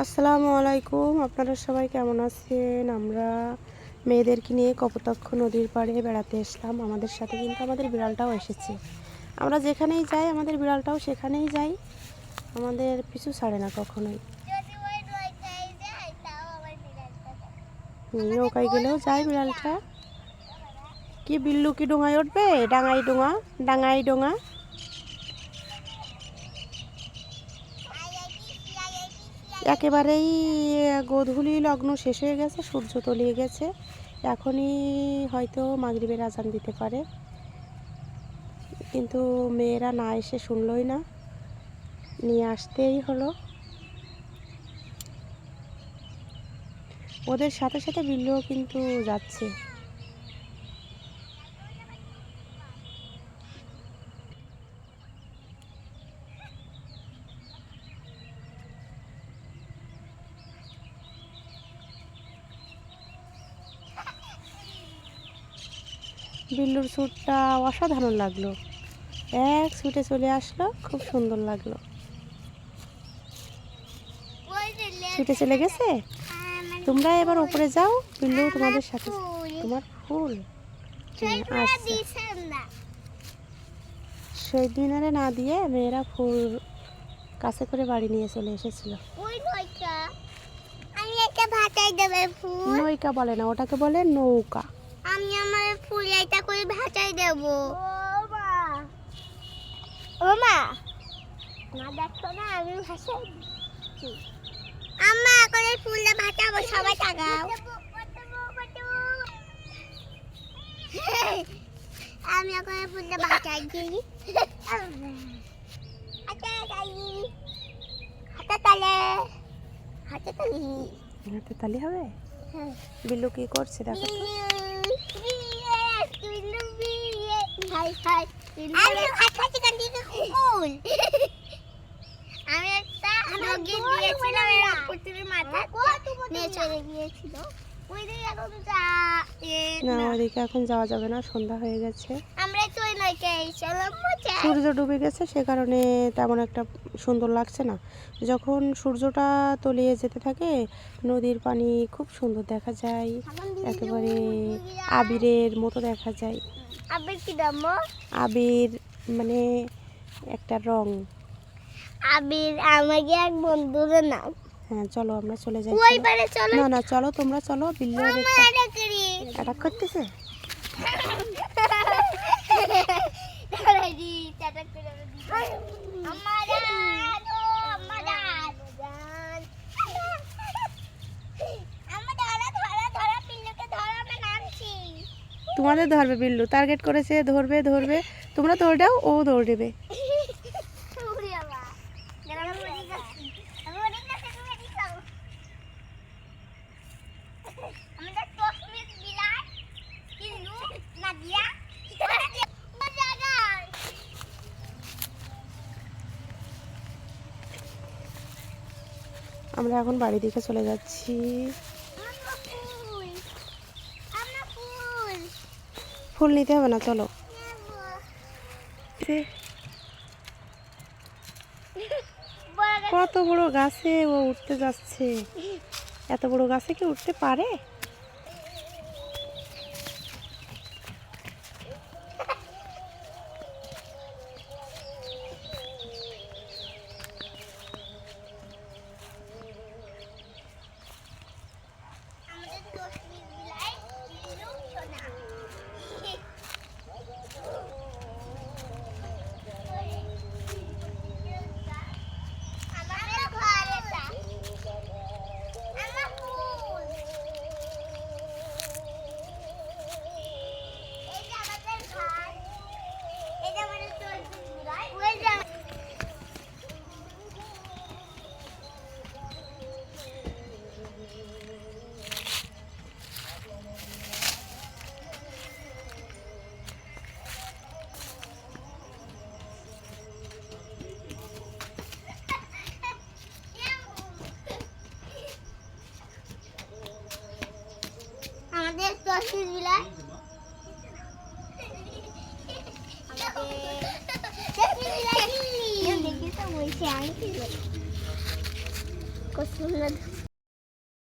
আসসালামু আলাইকুম। আপনারা সবাই কেমন আছেন? আমরা মেয়েদেরকে নিয়ে কপোতাক্ষ নদীর পাড়ে বেড়াতে এসলাম। আমাদের সাথে কিন্তু আমাদের বিড়ালটাও এসেছে। আমরা যেখানেই যাই আমাদের বিড়ালটাও সেখানেই যাই, আমাদের পিছু ছাড়ে না কখনোই। নৌকায় গেলেও যায় বিড়ালটা। কি বিল্লু কি ডোঙায় উঠবে? ডাঙাই ডোঙা, ডাঙাই ডোঙা। একেবারেই গোধূলি লগ্ন শেষ হয়ে গেছে, সূর্য তলিয়ে গেছে। এখনই হয়তো মাগরিবের আজান দিতে পারে, কিন্তু মেয়েরা না এসে শুনলই না, নিয়ে আসতেই হলো। ওদের সাথে সাথে বিল্লুও কিন্তু যাচ্ছে। বিল্লুর ছুটটা অসাধারণ লাগলো, এক ছুটে চলে আসলো, খুব সুন্দর লাগলো। ছুটে চলে গেছে। তোমরা এবার উপরে যাও, বিল্লু তোমাদের সাথে। তোমার ফুল শহীদ মিনারে না দিয়ে মেয়েরা ফুল কাছে করে বাড়ি নিয়ে চলে এসেছিল। নৌকা বলে না, ওটাকে বলে নৌকা। আমি আমার ফুল এটা করে ভাটাই দেব। ও মা, না দেখো না আমি ভাসাই দিচ্ছি। আম্মা করে ফুলটা ভাটাবো, সবাই তাকাও। আমি এখন ফুলটা ভাটাই দিই। হাতে তালে, হাতে তালি, হাতে তালি হবে। বিল্লু কি করছে দেখো তো। আমি একটা নগিন দিয়েছিলাম, পুতুলের মাথা নিয়ে চলে গিয়েছিল। না, ওদিকে এখন যাওয়া যাবে না, সন্ধ্যা হয়ে গেছে। আমরা চলে চলো, সূর্য ডুবে গেছে, সে কারণে তেমন একটা সুন্দর লাগছে না। যখন সূর্যটা তলিয়ে যেতে থাকে নদীর পানি খুব সুন্দর দেখা যায়, একেবারে আবিরের মতো দেখা যায়। আবির কি দাম? আবির মানে একটা রং। আবির আমাকে এক বন্ধুর নাম। হ্যাঁ চলো আমরা চলে যাই। ওই পারে চলো। না না চলো, তোমরা চলো। বিল্লু অ্যাটাক করতেছে। তোমাদের ধরবে বিল্লু, টার্গেট করেছে, ধরবে ধরবে। তোমরা দৌড় দাও, ও দৌড় দেবে। আমরা এখন বাড়ি দিকে চলে যাচ্ছি। ফুল নিতে হবে না, চলো। কত বড় গাছে ও উঠতে যাচ্ছে। এত বড় গাছে কি উঠতে পারে? আমাদের তসবির বিলাই কচুর